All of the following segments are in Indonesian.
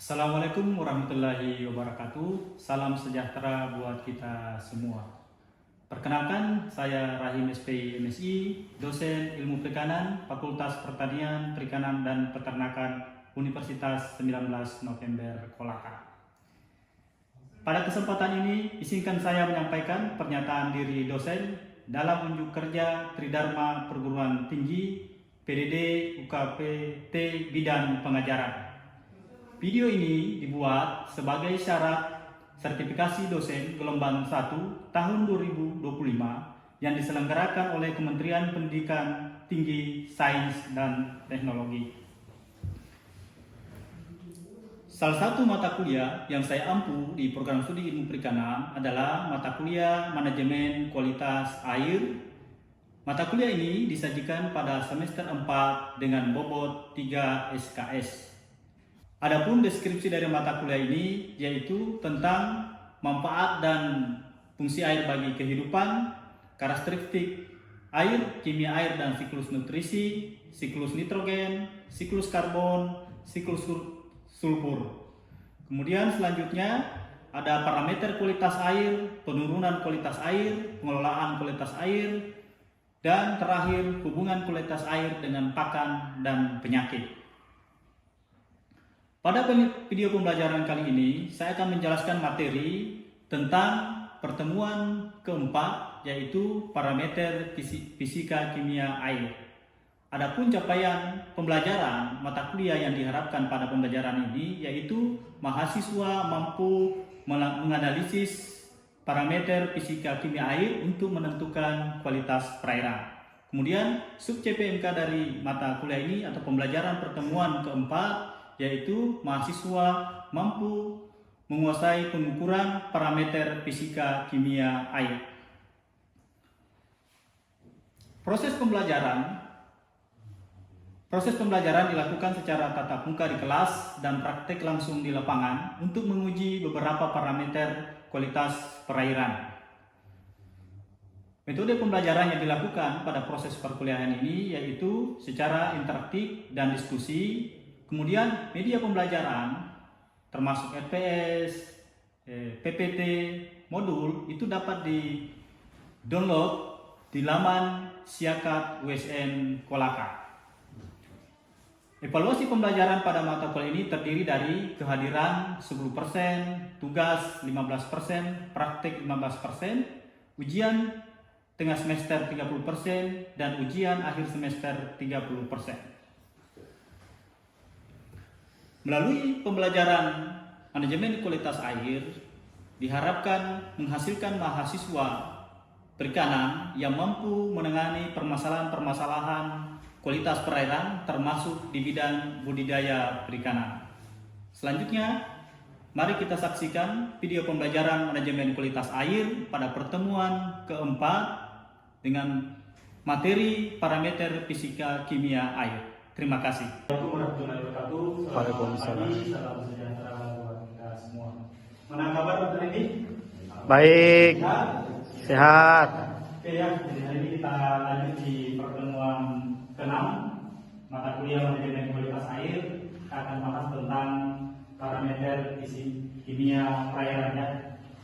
Assalamualaikum warahmatullahi wabarakatuh. Salam sejahtera buat kita semua. Perkenalkan, saya Rahim SP MSI, dosen ilmu perikanan, Fakultas Pertanian, Perikanan dan Peternakan Universitas 19 November Kolaka. Pada kesempatan ini, izinkan saya menyampaikan pernyataan diri dosen dalam unjuk kerja Tridharma Perguruan Tinggi PDD UKP T Bidang Pengajaran. Video ini dibuat sebagai syarat sertifikasi dosen gelombang 1 tahun 2025 yang diselenggarakan oleh Kementerian Pendidikan Tinggi, Sains, dan Teknologi. Salah satu mata kuliah yang saya ampu di program studi ilmu perikanan adalah mata kuliah Manajemen Kualitas Air. Mata kuliah ini disajikan pada semester 4 dengan bobot 3 SKS. Adapun deskripsi dari mata kuliah ini yaitu tentang manfaat dan fungsi air bagi kehidupan, karakteristik air, kimia air dan siklus nutrisi, siklus nitrogen, siklus karbon, siklus sulfur. Kemudian selanjutnya ada parameter kualitas air, penurunan kualitas air, pengelolaan kualitas air, dan terakhir hubungan kualitas air dengan pakan dan penyakit. Pada video pembelajaran kali ini, saya akan menjelaskan materi tentang pertemuan keempat, yaitu parameter fisika kimia air. Adapun capaian pembelajaran mata kuliah yang diharapkan pada pembelajaran ini, yaitu mahasiswa mampu menganalisis parameter fisika kimia air untuk menentukan kualitas perairan. Kemudian, sub CPMK dari mata kuliah ini atau pembelajaran pertemuan keempat, yaitu mahasiswa mampu menguasai pengukuran parameter fisika kimia air. Proses pembelajaran dilakukan secara tatap muka di kelas dan praktek langsung di lapangan untuk menguji beberapa parameter kualitas perairan. Metode pembelajaran yang dilakukan pada proses perkuliahan ini yaitu secara interaktif dan diskusi. Kemudian media pembelajaran termasuk RPS, PPT, modul itu dapat di-download di laman Siakat USN Kolaka. Evaluasi pembelajaran pada mata kuliah ini terdiri dari kehadiran 10%, tugas 15%, praktik 15%, ujian tengah semester 30%, dan ujian akhir semester 30%. Melalui pembelajaran manajemen kualitas air, diharapkan menghasilkan mahasiswa perikanan yang mampu menangani permasalahan-permasalahan kualitas perairan termasuk di bidang budidaya perikanan. Selanjutnya, mari kita saksikan video pembelajaran manajemen kualitas air pada pertemuan keempat dengan materi parameter fisika kimia air. Terima kasih. Assalamualaikum warahmatullahi wabarakatuh. Waalaikumsalam. Salam sejahtera buat kita semua. Mana kabar hari ini? Baik, sehat. Oke ya, jadi hari ini kita lanjut di pertemuan ke-6 mata kuliah manajemen kualitas air. Kita akan bahas tentang parameter kimia perairan ya.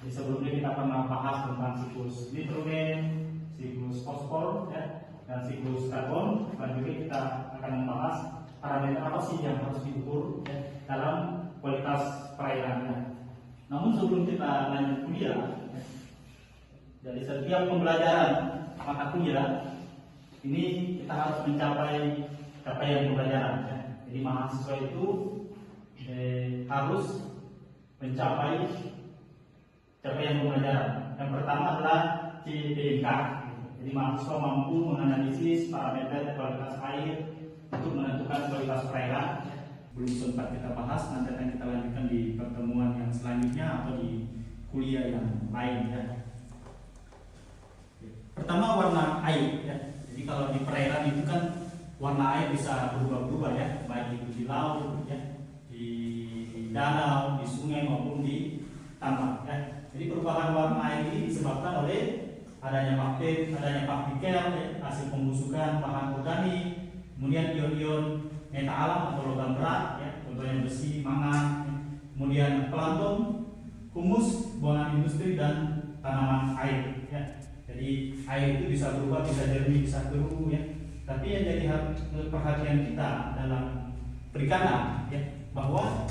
Di sebelumnya kita pernah bahas tentang siklus nitrogen, siklus fosfor ya, dan siklus karbon. Selanjutnya kita akan membahas parameter apa sih yang harus diukur ya, dalam kualitas perairan. Namun sebelum kita lanjut kuliah, ya, jadi setiap pembelajaran mata kuliah ini kita harus mencapai capaian pembelajaran. Ya. Jadi mahasiswa itu harus mencapai capaian pembelajaran. Yang pertama adalah CPMK. Jadi mahasiswa mampu menganalisis parameter kualitas air untuk menentukan kualitas perairan. Belum sempat kita bahas, nanti akan kita lanjutkan di pertemuan yang selanjutnya atau di kuliah yang lain ya. Pertama, warna air ya. Jadi kalau di perairan itu kan warna air bisa berubah-ubah ya, baik itu di laut ya, di danau, di sungai maupun di tambak ya. Jadi perubahan warna air ini disebabkan oleh adanya partikel, hasil pembusukan bahan organik, kemudian ion-ion meta alam atau logam berat, ya, contohnya besi, mangan, kemudian plankton, humus, buangan industri, dan tanaman air. Ya. Jadi air itu bisa berubah, bisa jernih, bisa keruh, ya. Tapi yang jadi perhatian kita dalam perikanan, ya, bahwa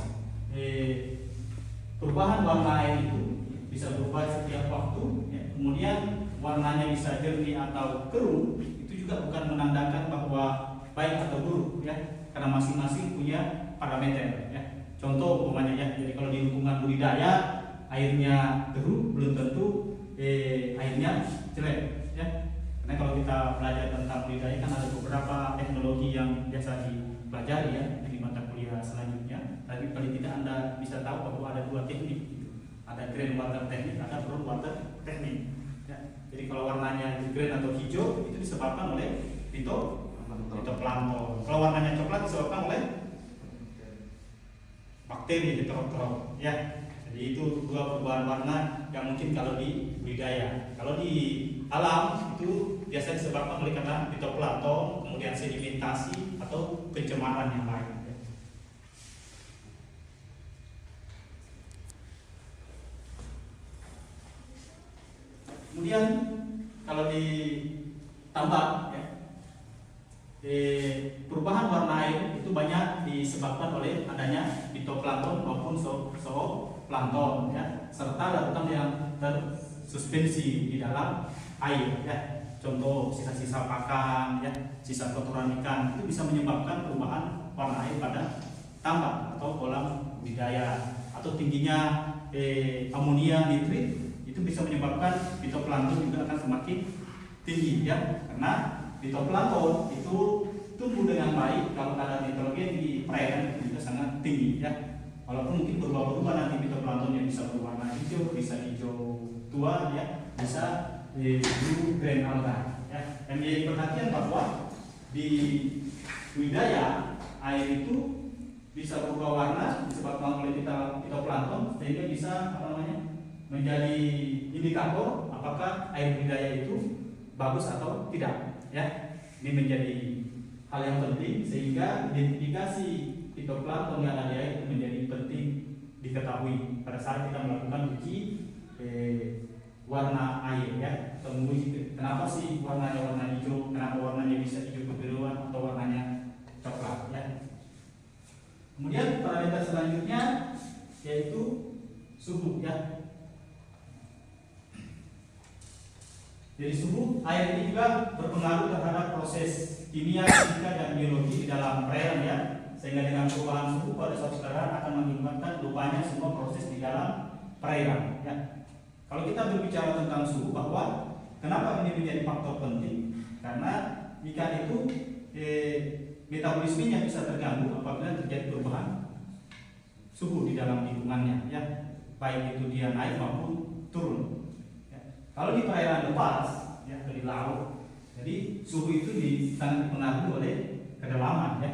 perubahan warna air itu bisa berubah setiap waktu, ya. Kemudian warnanya bisa jernih atau keruh, itu juga bukan menandakan bahwa baik atau buruk, ya, karena masing-masing punya parameter, ya. Contoh umpamanya, ya, jadi kalau di lingkungan budidaya airnya keruh, belum tentu airnya jelek, ya. Karena kalau kita belajar tentang budidaya kan ada beberapa teknologi yang biasa dipelajari, ya, di mata kuliah selanjutnya. Tapi paling tidak Anda bisa tahu bahwa ada dua teknik, gitu. Ada green water teknik, ada brown water teknik, ya. Jadi kalau warnanya green atau hijau itu disebabkan oleh fitoplankton. Kalau warnanya coklat disebabkan oleh bakteri, heterotrof, ya. Jadi itu dua perubahan warna yang mungkin kalau di budidaya. Kalau di alam itu biasa disebabkan oleh karena fitoplankton, kemudian sedimentasi atau pencemaran yang lain. Kemudian kalau di tambak, ya, perubahan warna air itu banyak disebabkan oleh adanya fitoplankton maupun zooplankton, ya, serta larutan yang tersuspensi di dalam air, ya. Contoh sisa-sisa pakan, ya, sisa kotoran ikan itu bisa menyebabkan perubahan warna air pada tambak atau kolam budidaya, atau tingginya amonia nitrit itu bisa menyebabkan fitoplankton juga akan semakin tinggi, ya, karena fitoplankton itu tumbuh dengan baik kalau kadar nitrogen di perairan itu juga sangat tinggi, ya. Walaupun mungkin berubah-ubah nanti fitoplanktonnya bisa berwarna hijau, bisa hijau tua, ya, bisa blue green alga, ya. Dan jadi perhatian bahwa di budidaya air itu bisa berubah warna disebabkan oleh fitoplankton, sehingga bisa menjadi indikator apakah air budidaya itu bagus atau tidak, ya. Ini menjadi hal yang penting sehingga identifikasi fitoplankton yang ada di air itu menjadi penting diketahui pada saat kita melakukan uji warna air, ya. Menguji kenapa sih warnanya warna hijau, kenapa warnanya bisa hijau kebiruan atau warnanya coklat, ya. Kemudian parameter selanjutnya yaitu suhu, ya. Jadi suhu air ini juga berpengaruh terhadap proses kimia, fisika, dan biologi di dalam perairan, ya. Sehingga dengan perubahan suhu pada suatu saat akan mengakibatkan lupanya semua proses di dalam perairan, ya. Kalau kita berbicara tentang suhu, bahwa kenapa ini menjadi faktor penting? Karena ikan itu metabolismenya bisa terganggu apabila terjadi perubahan suhu di dalam lingkungannya, ya. Baik itu dia naik maupun turun. Kalau di perairan lepas, ya, atau di laut, jadi suhu itu sangat dipengaruhi oleh kedalaman, ya.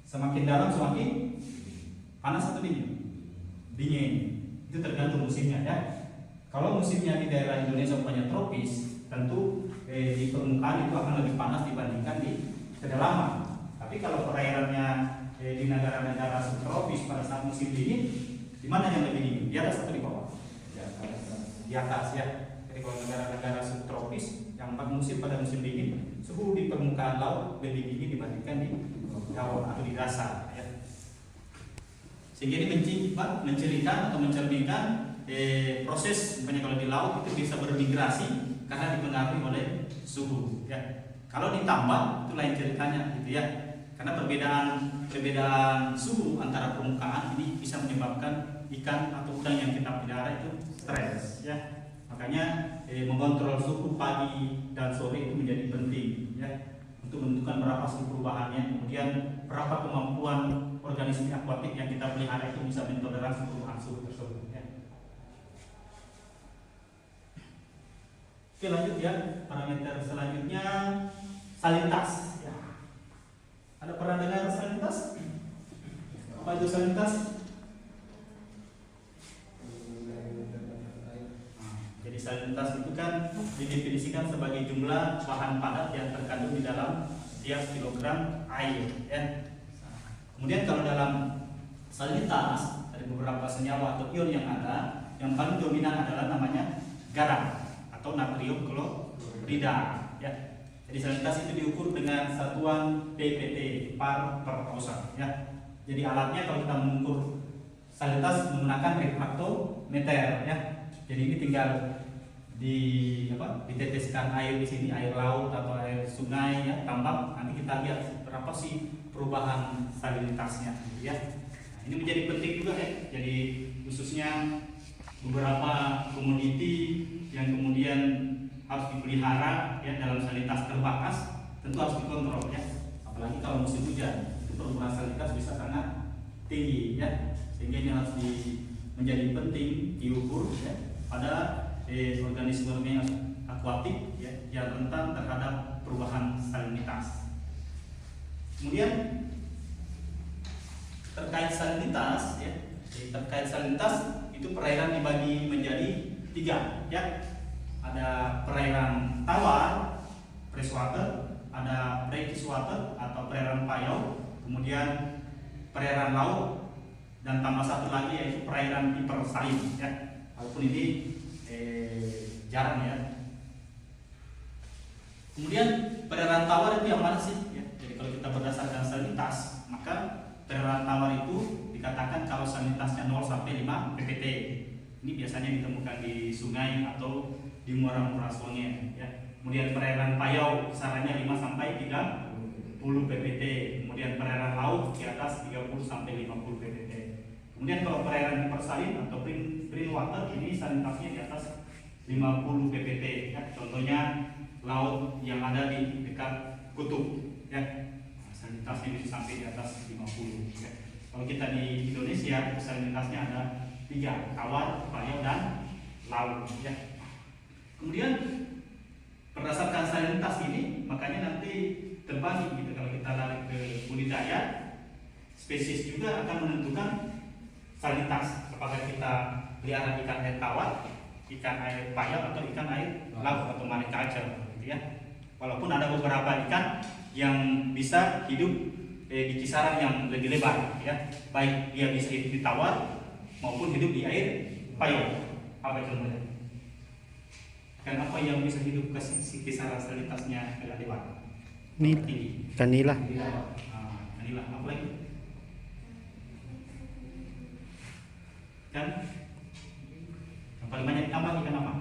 Semakin dalam semakin panas atau dingin? Dingin. Itu tergantung musimnya, ya. Kalau musimnya di daerah Indonesia punya tropis, tentu di permukaan itu akan lebih panas dibandingkan di kedalaman. Tapi kalau perairannya di negara-negara subtropis pada saat musim dingin, di mana yang lebih dingin? Di atas atau di bawah? Di atas, ya. Jadi kalau negara-negara subtropis yang musim pada musim dingin, suhu di permukaan laut lebih dingin dibandingkan di bawah atau di dasar, ya. Sehingga ini menceritakan atau mencerminkan proses, misalnya kalau di laut itu bisa bermigrasi karena dipengaruhi oleh suhu, ya. Kalau ditambah itu lain ceritanya, gitu, ya. Karena perbedaan suhu antara permukaan ini bisa menyebabkan ikan atau udang yang kita pelihara itu stres, ya. Makanya mengontrol suhu pagi dan sore itu menjadi penting, ya, untuk menentukan berapa suhu perubahannya, kemudian berapa kemampuan organisme akuatik yang kita pelihara itu bisa mentoleransi perubahan suhu tersebut, ya. Oke, lanjut, ya. Parameter selanjutnya salinitas, ya. Ada pernah dengar salinitas? Apa itu salinitas? Jadi salinitas itu kan didefinisikan sebagai jumlah bahan padat yang terkandung di dalam setiap kilogram air, ya. Kemudian kalau dalam salinitas dari beberapa senyawa atau ion yang ada, yang paling dominan adalah namanya garam atau natrium klorida. Ya. Jadi salinitas itu diukur dengan satuan ppt, par per pausa. Ya. Jadi alatnya kalau kita mengukur salinitas menggunakan refraktometer. Ya. Jadi ini tinggal diteteskan air di sini, air laut atau air sungai, ya, tambak. Nanti kita lihat berapa sih perubahan salinitasnya, gitu ya. Nah, ini menjadi penting juga ya. Jadi khususnya beberapa komoditi yang kemudian harus dipelihara ya dalam salinitas terbatas, tentu harus dikontrol ya. Apalagi kalau musim hujan, itu perubahan salinitas bisa sangat tinggi ya. Sehingga ini harus menjadi penting diukur ya pada organisme akuatik ya, yang rentan terhadap perubahan salinitas. Kemudian terkait salinitas ya, itu perairan dibagi menjadi 3 ya. Ada perairan tawar, freshwater, ada brackish water atau perairan payau, kemudian perairan laut, dan tambah satu lagi yaitu perairan hipersalin ya. Walaupun ini jarang ya. Kemudian perairan tawar itu yang mana sih? Ya, jadi kalau kita berdasarkan salinitas, maka perairan tawar itu dikatakan kalau salinitasnya 0 sampai 5 ppt. Ini biasanya ditemukan di sungai atau di muara-muara sungai. Ya. Kemudian perairan payau kisarannya 5 sampai 30 ppt. Kemudian perairan laut di atas 30 sampai 50 ppt. Kemudian kalau perairan hipersalin atau green water ini salinitasnya di atas 50 ppt ya. Contohnya laut yang ada di dekat kutub ya. Salinitasnya bisa sampai di atas 50 ya. Kalau kita di Indonesia salinitasnya ada 3, tawar, payau, dan laut ya. Kemudian berdasarkan salinitas ini makanya nanti terbagi gitu. Kalau kita lari ke budidaya, spesies juga akan menentukan salinitas. Apakah kita pelihara ikan air tawar, ikan air payau, atau ikan air laut atau monoculture gitu ya. Walaupun ada beberapa ikan yang bisa hidup di kisaran yang lebih lebar ya. Baik dia bisa hidup di tawar maupun hidup di air payau. Apa contohnya? Ikan apa yang bisa hidup ke kisaran salinitasnya agak lebar? Nih, kanila. Kanila, apa lagi? Kan yang paling banyak ditambah ikan apa?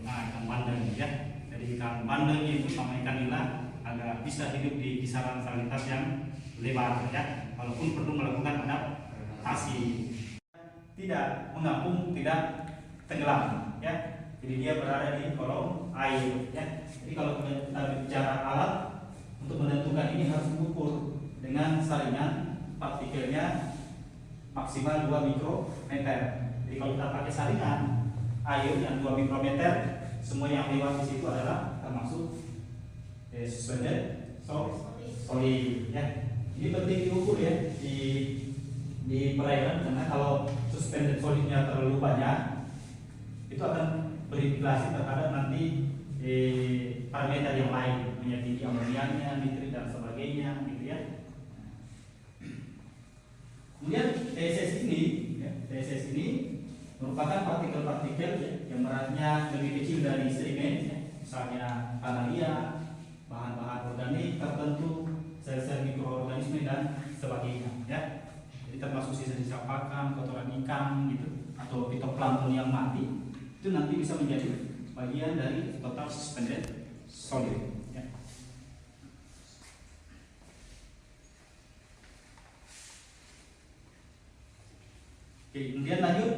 Ikan bandeng ya. Jadi ikan bandeng itu sama ikan nila agak bisa hidup di kisaran salinitas yang lebar ya. Walaupun perlu melakukan adaptasi. Tidak mengapung, tidak tenggelam ya. Jadi dia berada di kolom air ya. Jadi kalau kita bicara alat untuk menentukan ini harus diukur dengan saringan partikelnya maksimal 2 mikrometer. Jadi kalau kita pakai saringan air yang 2 mikrometer, semua yang lewat di situ adalah termasuk suspended solid ya. Ini penting diukur ya di perairan, karena kalau suspended solidnya terlalu banyak itu akan berimplikasi terhadap nanti parameter yang lain, minyak tinggi amoniaknya, nitrit dan sebagainya gitu ya. Kemudian TSS ini merupakan partikel-partikel ya, yang beratnya lebih kecil dari sedimen ya. Misalnya tanah liat, bahan-bahan organik tertentu, sel-sel mikroorganisme dan sebagainya ya. Jadi termasuk sisa-sisa pakan, kotoran ikan gitu, atau fitoplankton yang mati, itu nanti bisa menjadi bagian dari total suspended solid ya. Oke, kemudian lanjut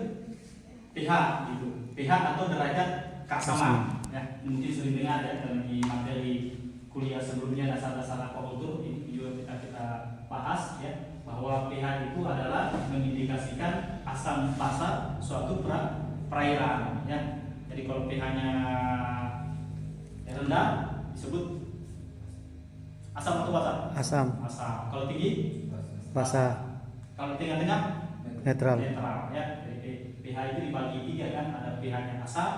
pH gitu. pH atau derajat keasaman ya. Mungkin sering dengar ya di materi kuliah sebelumnya, dasar-dasar aquacultur ini juga kita bahas ya, bahwa pH itu adalah mengindikasikan asam basa suatu perairan ya. Jadi kalau pH-nya rendah disebut asam atau basa? Asam. Kalau tinggi? Basa. Kalau tengah-tengah? Netral. Ya. Jadi pH itu dibagi 3 kan, ada pH-nya asam,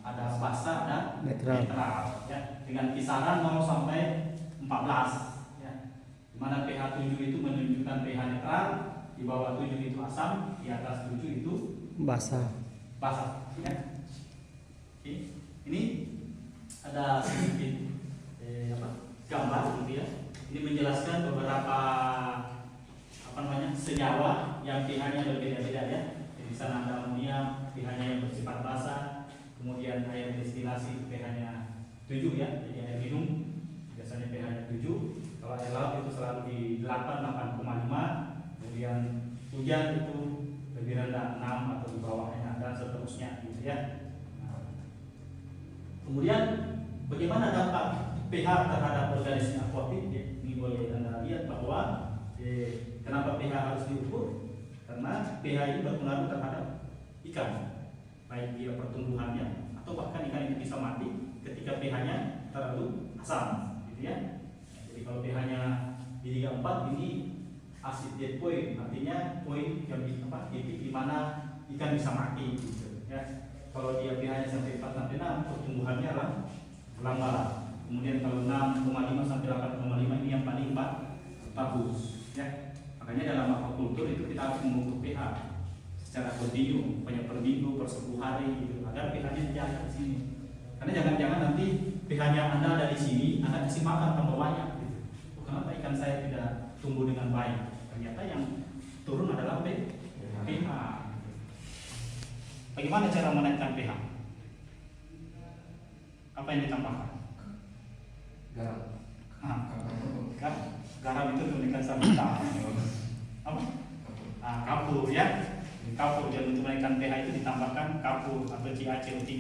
ada basa, ada netral ya. Dengan kisaran 0 sampai 14 ya. Dimana pH 7 itu menunjukkan pH netral, di bawah 7 itu asam, di atas 7 itu Basah. basah. Ya. Oke. Ini ada sedikit gambar gitu ya. Ini menjelaskan beberapa senyawa yang pH-nya berbeda-beda ya. Di sana ada amonium, pH-nya yang bersifat basah, kemudian air destilasi pH-nya 7 ya, jadi air minum biasanya pH-nya 7. Kalau air laut itu selalu di 8,5, kemudian hujan itu lebih rendah 6 atau di bawahnya dan seterusnya gitu ya. Kemudian bagaimana dampak pH terhadap organisme akuatik ya? Ini boleh Anda lihat bahwa kenapa pH harus diukur? Karena pH ini berpengaruh terhadap ikan, baik dia pertumbuhannya atau bahkan ikan itu bisa mati ketika pH-nya terlalu asam, gitu ya. Jadi kalau pH-nya di 3,4 ini acid dead point, artinya poin yang titik di mana ikan bisa mati, gitu ya. Kalau dia pH-nya sampai 4 sampai 6, pertumbuhannya lambat. Kemudian kalau 6,5 sampai 8,5 ini yang paling bagus, ya. Makanya dalam aquaculture itu kita harus mengukur pH secara kontinu, banyak per minggu, per 10 hari, gitu, agar pH-nya dijaga di sini. Karena jangan-jangan nanti pH-nya Anda ada di sini, Anda kasih makan tambah banyak, gitu. Kenapa ikan saya tidak tumbuh dengan baik? Ternyata yang turun adalah pH. Bagaimana cara menaikkan pH? Apa yang ditambahkan? Garam. Garam itu menaikkan stabilitas. Apa? Kapur ya. Kapur, dan untuk menaikkan pH itu ditambahkan kapur atau CaCO3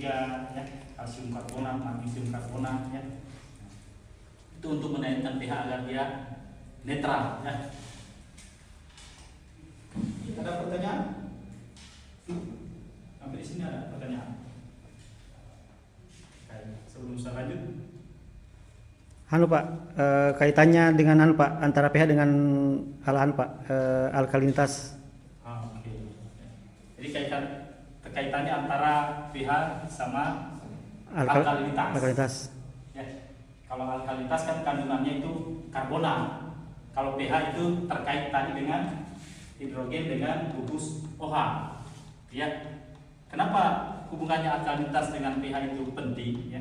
ya, kalsium karbonat, magnesium karbonat ya. Itu untuk menaikkan pH agar dia netral ya. Ada pertanyaan? Sampai di sini ada pertanyaan? Sebelum saya lanjut, Pak, kaitannya dengan Pak, antara pH dengan Pak, alkalinitas. Oke. Jadi kaitannya antara pH sama alkalinitas. Ya. Kalau alkalinitas kan kandungannya itu karbonat. Kalau pH itu terkait tadi dengan hidrogen dengan gugus OH. Ya. Kenapa hubungannya alkalinitas dengan pH itu penting? Ya.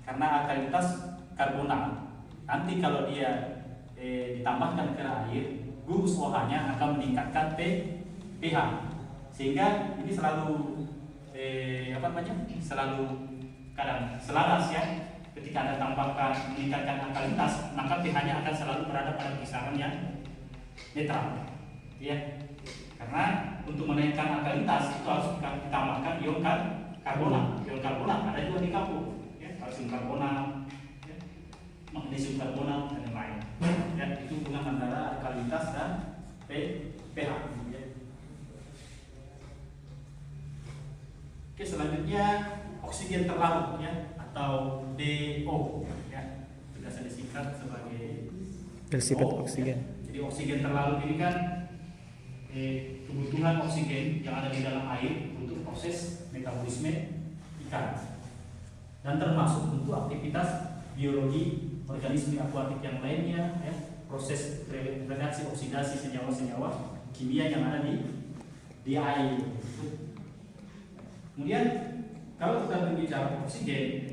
Karena alkalinitas karbonat. Nanti kalau dia ditambahkan ke air, gugus OH-nya akan meningkatkan pH, sehingga ini selalu selalu kadang selaras ya. Ketika Anda tambahkan meningkatkan alkalinitas, maka pH-nya akan selalu berada pada kisaran yang netral, ya. Karena untuk menaikkan alkalinitas itu harus ditambahkan ion karbonat. Ion karbonat ada juga di kapur, ya, kalsium karbonat, magnesium karbonat dan lain-lain. Ya, itu hubungan antara alkalinitas dan pH. Ya. Oke, selanjutnya oksigen terlarut ya, atau DO ya, biasa disingkat sebagai Oksigen. Ya. Jadi oksigen terlarut ini kan kebutuhan oksigen yang ada di dalam air untuk proses metabolisme ikan dan termasuk untuk aktivitas biologi organisme akuatik yang lainnya ya, proses reaksi oksidasi senyawa-senyawa kimia yang ada di air. Kemudian kalau kita berbicara oksigen,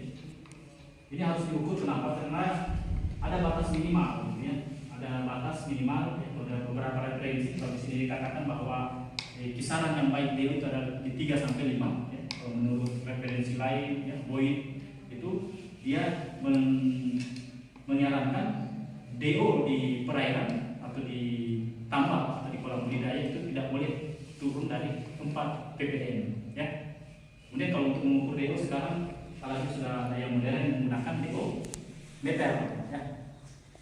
ini harus diukur. Kenapa? Karena ada batas minimal, ya. Ada batas minimal. Ya, ada beberapa referensi. Kalau di sini dikatakan bahwa kisaran yang baik DO itu ada di 3 sampai 5. Ya. Kalau menurut referensi lain, ya, Boyd itu dia menyarankan DO di perairan atau di tambak atau di kolam budidaya itu tidak boleh turun dari 4 ppm. Ya. Kemudian kalau untuk mengukur DO sekarang apalagi sudah ada yang modern yang menggunakan DO meter. Ya.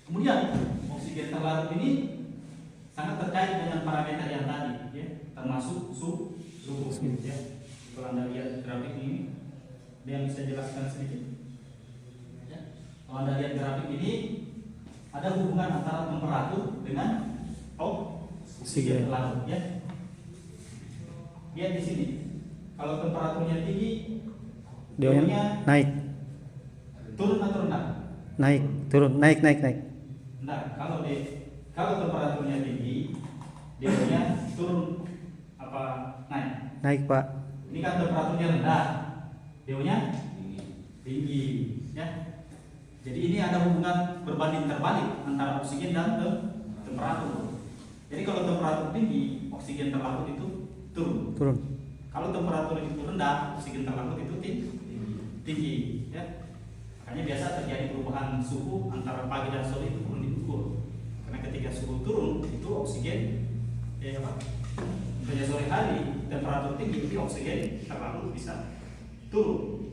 Kemudian oksigen terlarut ini sangat terkait dengan parameter yang tadi, ya, termasuk suhu. Ya. Kalau Anda lihat grafik ini, ada yang bisa jelaskan sedikit? Ya. Kalau Anda lihat grafik ini, ada hubungan antara temperatur dengan oksigen terlarut. Ya. Lihat di sini. Kalau temperaturnya tinggi, DO-nya naik. Turun atau rendah? Naik, turun, naik. Nah, kalau temperaturnya tinggi, DO-nya turun apa naik? Naik Pak. Ini kan temperaturnya rendah, DO-nya Tinggi. tinggi, ya. Jadi ini ada hubungan berbanding terbalik antara oksigen dan temperatur. Jadi kalau temperatur tinggi, oksigen terlarut itu turun. Turun. Kalau temperatur itu rendah, oksigen terlarut itu tinggi, ya. Makanya biasa terjadi perubahan suhu antara pagi dan sore itu perlu diukur. Karena ketika suhu turun, itu oksigen, pada sore hari temperatur tinggi, itu oksigen terlarut bisa turun.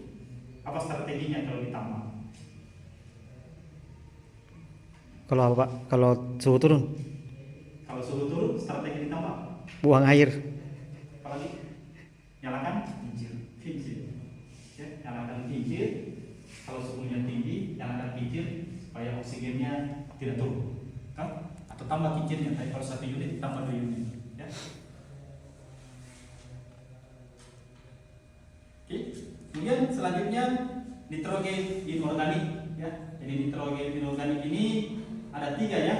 Apa strateginya kalau ditambah? Kalau apa Pak? Kalau suhu turun, Kalau suhu turun, strategi ditambah. buang air. Apalagi nyalakan kincir. Ya, nyalakan kincir. Kalau suhunya tinggi, nyalakan kincir supaya oksigennya tidak turun. Kan? Atau tambah kincirnya. Tapi kalau 1 unit tambah 2 unit. Ya. Oke. Kemudian selanjutnya nitrogen inorganik. Ya. Jadi nitrogen inorganik ini ada 3 ya.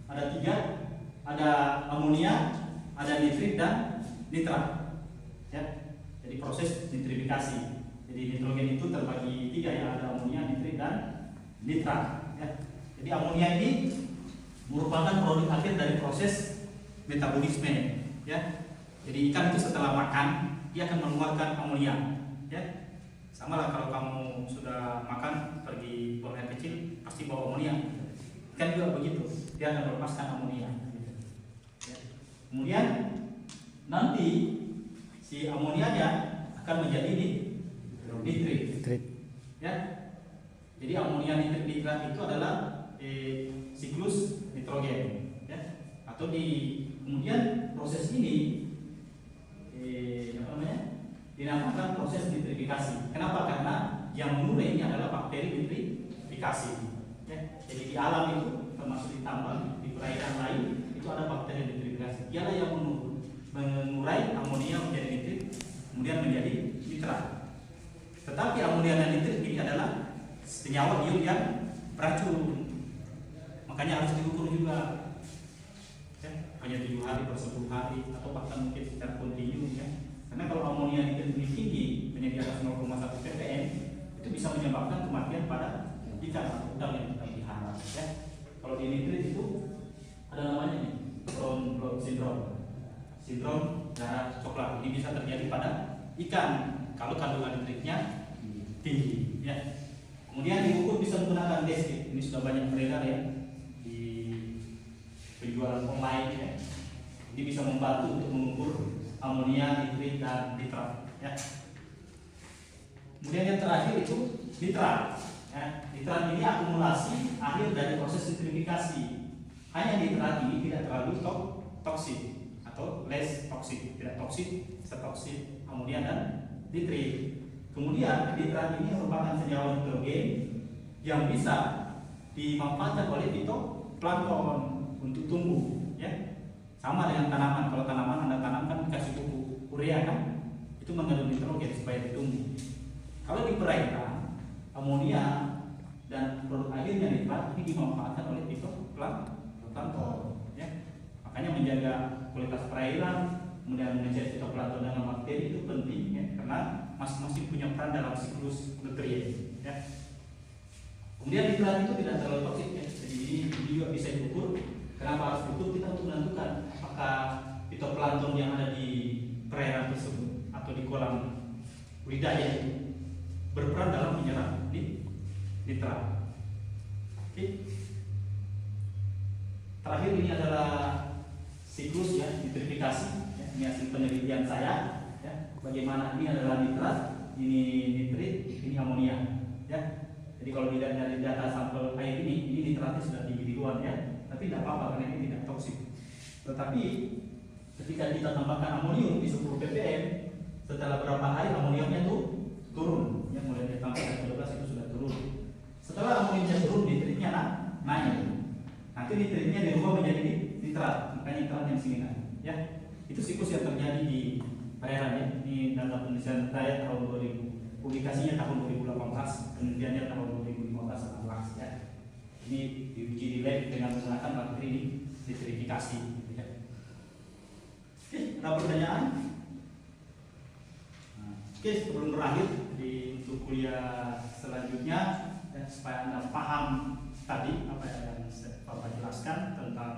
Ada 3, ada amonia, ada nitrit dan nitrat. Ya, jadi proses nitrifikasi. Jadi nitrogen itu terbagi 3 ya, ada amonia, nitrit dan nitrat. Ya. Jadi amonia ini merupakan produk akhir dari proses metabolisme. Ya, jadi ikan itu setelah makan dia akan mengeluarkan amonia. Ya, sama lah kalau kamu sudah makan pergi buang air kecil pasti bawa amonia. Ikan juga begitu, dia akan melepaskan amonia. Ya. Kemudian nanti si amonianya akan menjadi nitrit. Nitrit. Ya. Jadi amonia nitrat itu adalah siklus nitrogen. Ya. Atau kemudian proses ini dinamakan proses nitrifikasi. Kenapa? Karena yang memulai ini adalah bakteri nitrifikasi. Ya, jadi di alam itu termasuk di tambang, di perairan lain itu ada bakteri nitrifikasi. Dialah yang mengurai amonia menjadi nitrit, kemudian menjadi nitrat. Tetapi amonia dan nitrit ini adalah senyawa ion yang beracun. Makanya harus diukur juga. Ya, hanya 7 hari per 10 hari atau bahkan mungkin secara kontinu ya. Karena kalau amonia nitrit ini tinggi, menjadi di atas 0,1 ppm, itu bisa menyebabkan kematian pada ikan atau udang yang kita pelihara. Ya. Kalau di nitrit itu ada namanya nih, brown blood syndrome, sindrom darah coklat. Ini bisa terjadi pada ikan kalau kandungan nitritnya tinggi. Ya. Kemudian diukur bisa menggunakan test kit. Ini sudah banyak beredar ya di penjualan online. Ya. Ini bisa membantu untuk mengukur amonia, nitrit dan nitrat. Ya. Kemudian yang terakhir itu nitrat. Ya, nitrat ini akumulasi akhir dari proses nitrifikasi. Hanya nitrat ini tidak terlalu toksik atau less toksik, tidak toksik setoksik amonia dan nitrit. Kemudian nitrat ini merupakan senyawa nitrogen yang bisa dimanfaatkan oleh fitoplankton untuk tumbuh. Ya, sama dengan tanaman. Kalau tanaman Anda tanamkan kasih pupuk urea kan, itu mengandung nitrogen supaya ditumbuh. Kalau di perairan, amonia dan produk akhirnya nitrat ini dimanfaatkan oleh fitoplankton. Ya. Makanya menjaga kualitas perairan, kemudian mengecek fitoplankton dengan bakteri itu penting ya, karena masing-masing punya peran dalam siklus nutrien. Ya. Kemudian nitrat itu tidak terlalu toksik ya, jadi ini juga bisa diukur. Kenapa harus diukur? Kita untuk menentukan apakah fitoplankton yang ada di perairan tersebut atau di kolam budidaya itu berperan dalam menyerap nitrat. Oke. Terakhir ini adalah siklus ya, nitrifikasi. Ya, ini hasil penelitian saya. Ya, bagaimana ini adalah nitrat, ini nitrit, ini amonia. Ya. Jadi kalau tidak dari data sampel air ini nitratnya sudah tinggi di luar ya, tapi tidak apa-apa karena ini tidak toksik. Tetapi ketika kita tambahkan amonium di 10 ppm, setelah berapa hari amoniumnya tuh turun, ya mulai dari tambah 12 itu sudah turun. Setelah amoniumnya turun, nitritnya naik. Nanti nitritnya dirubah menjadi nitrat, makanya nitrat yang sini naik. Ya, itu siklus yang terjadi di perairan ya. Ini data penelitian saya tahun 2000, publikasinya tahun 2018, penelitiannya tahun 2015-16 ya. ini diuji di lab dengan menggunakan bakteri nitrifikasi. Ya. Oke, ada pertanyaan? Oke, sebelum berakhir untuk kuliah selanjutnya, ya, supaya Anda paham tadi apa yang Bapak jelaskan tentang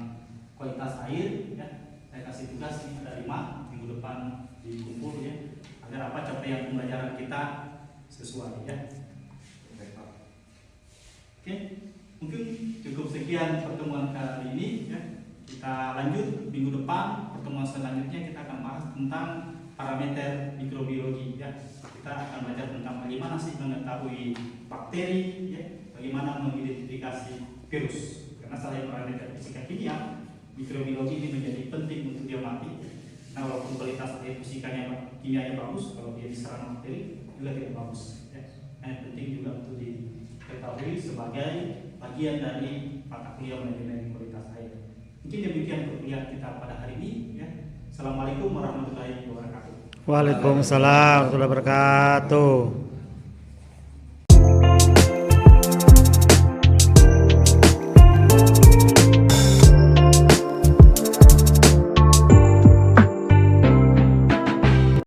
kualitas air, ya, saya kasih tugas ini ada 5 minggu depan dikumpul, ya, agar apa capaian pembelajaran kita sesuai, ya. Oke, mungkin cukup sekian pertemuan kali ini, ya. Kita lanjut minggu depan, pertemuan selanjutnya kita akan bahas tentang parameter mikrobiologi, ya. Kita akan belajar tentang bagaimana sih mengetahui bakteri, ya, bagaimana mengidentifikasi virus. Karena selain parameter fisika kimia, mikrobiologi ini menjadi penting untuk diamati. Nah, walaupun kualitas air fisikanya kimianya bagus, kalau dia diserang bakteri juga tidak bagus, ya. Nah, yang penting juga untuk diketahui sebagai bagian dari mata kuliah manajemen kualitas air. Mungkin demikian perkuliahan kita pada hari ini, ya. Assalamualaikum warahmatullahi wabarakatuh. Waalaikumsalam warahmatullahi wabarakatuh.